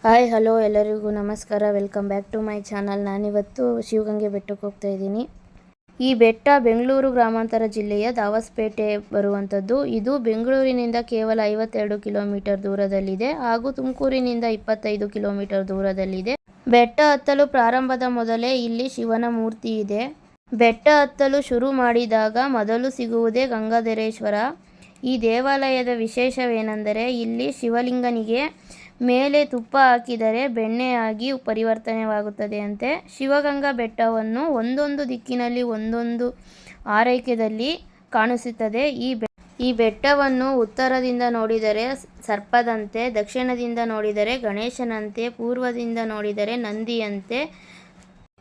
Hi hello ಎಲ್ಲರಿಗೂ ನಮಸ್ಕಾರ. Welcome back to my channel. ನಾನಿವತ್ತು ಶಿವಗಂಗೆ ಬೆಟ್ಟಕ್ಕೆ ಹೋಗ್ತಾ ಇದ್ದೀನಿ. ಈ ಬೆಟ್ಟ ಬೆಂಗಳೂರು ಗ್ರಾಮಾಂತರ ಜಿಲ್ಲೆಯ ದಾವಸ್ಪೇಟೆ ಬರುವಂಥದ್ದು. ಇದು ಬೆಂಗಳೂರಿನಿಂದ ಕೇವಲ 52 ಕಿಲೋಮೀಟರ್ ದೂರದಲ್ಲಿದೆ ಹಾಗೂ ತುಮಕೂರಿನಿಂದ 25 ಕಿಲೋಮೀಟರ್ ದೂರದಲ್ಲಿದೆ. ಬೆಟ್ಟ ಹತ್ತಲು ಪ್ರಾರಂಭದ ಮೊದಲೇ ಇಲ್ಲಿ ಶಿವನ ಮೂರ್ತಿ ಇದೆ. ಬೆಟ್ಟ ಹತ್ತಲು ಶುರು ಮಾಡಿದಾಗ ಮೊದಲು ಸಿಗುವುದೇ ಗಂಗಾಧರೇಶ್ವರ. ಈ ದೇವಾಲಯದ ವಿಶೇಷವೇನೆಂದರೆ ಇಲ್ಲಿ ಶಿವಲಿಂಗನಿಗೆ ಮೇಲೆ ತುಪ್ಪ ಹಾಕಿದರೆ ಬೆಣ್ಣೆಯಾಗಿ ಪರಿವರ್ತನೆಯಾಗುತ್ತದೆ ಅಂತೆ. ಶಿವಗಂಗಾ ಬೆಟ್ಟವನ್ನು ಒಂದೊಂದು ದಿಕ್ಕಿನಲ್ಲಿ ಒಂದೊಂದು ಆರೈಕೆಯಲ್ಲಿ ಕಾಣಿಸುತ್ತದೆ. ಈ ಬೆಟ್ಟವನ್ನು ಉತ್ತರದಿಂದ ನೋಡಿದರೆ ಸರ್ಪದಂತೆ, ದಕ್ಷಿಣದಿಂದ ನೋಡಿದರೆ ಗಣೇಶನಂತೆ, ಪೂರ್ವದಿಂದ ನೋಡಿದರೆ ನಂದಿಯಂತೆ,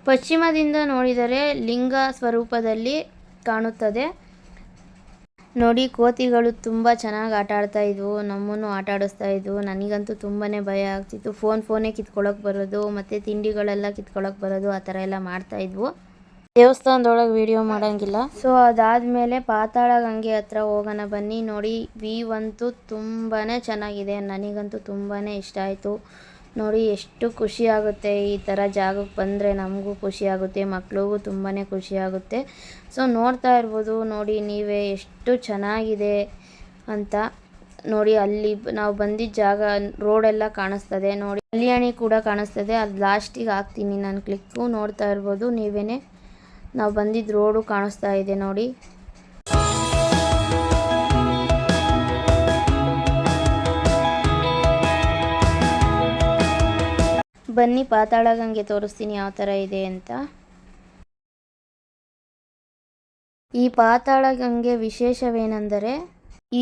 ಪಶ್ಚಿಮದಿಂದ ನೋಡಿದರೆ ಲಿಂಗ ಸ್ವರೂಪದಲ್ಲಿ ಕಾಣುತ್ತದೆ. ನೋಡಿ, ಕೋತಿಗಳು ತುಂಬ ಚೆನ್ನಾಗಿ ಆಟ ಆಡ್ತಾ ಇದ್ವು. ನಮ್ಮನ್ನು ಆಟ ಆಡಿಸ್ತಾ ಇದ್ವು. ನನಗಂತೂ ತುಂಬಾ ಭಯ ಆಗ್ತಿತ್ತು. ಫೋನೇ ಕಿತ್ಕೊಳ್ಳೋಕೆ ಬರೋದು, ಮತ್ತು ತಿಂಡಿಗಳೆಲ್ಲ ಕಿತ್ಕೊಳ್ಳೋಕೆ ಬರೋದು, ಆ ಥರ ಎಲ್ಲ ಮಾಡ್ತಾ ಇದ್ವು. ದೇವಸ್ಥಾನದೊಳಗೆ ವಿಡಿಯೋ ಮಾಡೋಂಗಿಲ್ಲ. ಸೊ ಅದಾದಮೇಲೆ ಪಾತಾಳ ಗಂಗೆ ಹತ್ರ ಹೋಗೋಣ ಬನ್ನಿ. ನೋಡಿ, ವ್ಯೂ ಅಂತೂ ತುಂಬಾ ಚೆನ್ನಾಗಿದೆ. ನನಗಂತೂ ತುಂಬಾ ಇಷ್ಟ ಆಯಿತು. ನೋಡಿ, ಎಷ್ಟು ಖುಷಿ ಆಗುತ್ತೆ ಈ ಥರ ಜಾಗಕ್ಕೆ ಬಂದರೆ. ನಮಗೂ ಖುಷಿ ಆಗುತ್ತೆ, ಮಕ್ಳಿಗೂ ತುಂಬಾ ಖುಷಿ ಆಗುತ್ತೆ. ಸೊ ನೋಡ್ತಾ ಇರ್ಬೋದು ನೋಡಿ ನೀವೇ ಎಷ್ಟು ಚೆನ್ನಾಗಿದೆ ಅಂತ. ನೋಡಿ, ಅಲ್ಲಿ ನಾವು ಬಂದಿದ್ದ ಜಾಗ ರೋಡೆಲ್ಲ ಕಾಣಿಸ್ತದೆ. ನೋಡಿ, ಕಲ್ಯಾಣಿ ಕೂಡ ಕಾಣಿಸ್ತದೆ. ಅದು ಲಾಸ್ಟಿಗೆ ಹಾಕ್ತೀನಿ ನಾನು ಕ್ಲಿಕ್ಕು. ನೋಡ್ತಾ ಇರ್ಬೋದು ನೀವೇ. ನಾವು ಬಂದಿದ್ದ ರೋಡು ಕಾಣಿಸ್ತಾ ಇದೆ ನೋಡಿ. ಬನ್ನಿ ಪಾತಾಳ ಗಂಗೆ ತೋರಿಸ್ತೀನಿ ಯಾವ ಥರ ಇದೆ ಅಂತ. ಈ ಪಾತಾಳ ಗಂಗೆ ವಿಶೇಷವೇನೆಂದರೆ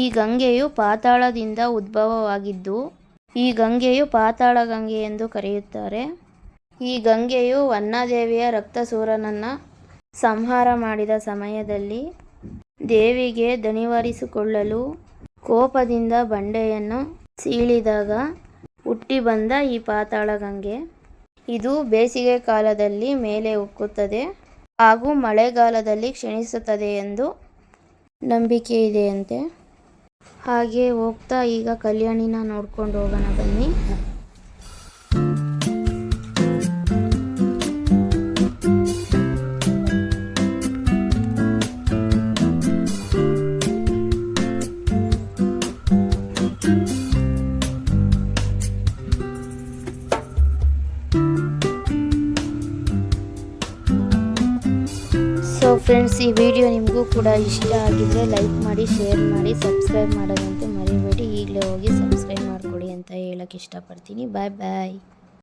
ಈ ಗಂಗೆಯು ಪಾತಾಳದಿಂದ ಉದ್ಭವವಾಗಿದ್ದು ಈ ಗಂಗೆಯು ಪಾತಾಳ ಗಂಗೆ ಎಂದು ಕರೆಯುತ್ತಾರೆ. ಈ ಗಂಗೆಯು ವನ್ನಾದೇವಿಯ ರಕ್ತಸೂರನನ್ನು ಸಂಹಾರ ಮಾಡಿದ ಸಮಯದಲ್ಲಿ ದೇವಿಗೆ ದಣಿವಾರಿಸಿಕೊಳ್ಳಲು ಕೋಪದಿಂದ ಬಂಡೆಯನ್ನು ಸೀಳಿದಾಗ ಹುಟ್ಟಿ ಬಂದ ಈ ಪಾತಾಳ ಗಂಗೆ. ಇದು ಬೇಸಿಗೆ ಕಾಲದಲ್ಲಿ ಮೇಲೆ ಉಕ್ಕುತ್ತದೆ ಹಾಗೂ ಮಳೆಗಾಲದಲ್ಲಿ ಕ್ಷೀಣಿಸುತ್ತದೆ ಎಂದು ನಂಬಿಕೆ ಇದೆಯಂತೆ. ಹಾಗೆ ಹೋಗ್ತಾ ಈಗ ಕಲ್ಯಾಣಿನ ನೋಡ್ಕೊಂಡು ಹೋಗೋಣ ಬನ್ನಿ. ಸೊ ಫ್ರೆಂಡ್ಸ್, ಈ ವಿಡಿಯೋ ನಿಮಗೂ ಕೂಡ ಇಷ್ಟ ಆಗಿದ್ರೆ ಲೈಕ್ ಮಾಡಿ, ಶೇರ್ ಮಾಡಿ, ಸಬ್ಸ್ಕ್ರೈಬ್ ಮಾಡೋದಂತೂ ಮರಿಬೇಡಿ. ಈಗಲೇ ಹೋಗಿ ಸಬ್ಸ್ಕ್ರೈಬ್ ಮಾಡಿಕೊಡಿ ಅಂತ ಹೇಳೋಕ್ಕೆ ಇಷ್ಟಪಡ್ತೀನಿ. ಬಾಯ್ ಬಾಯ್.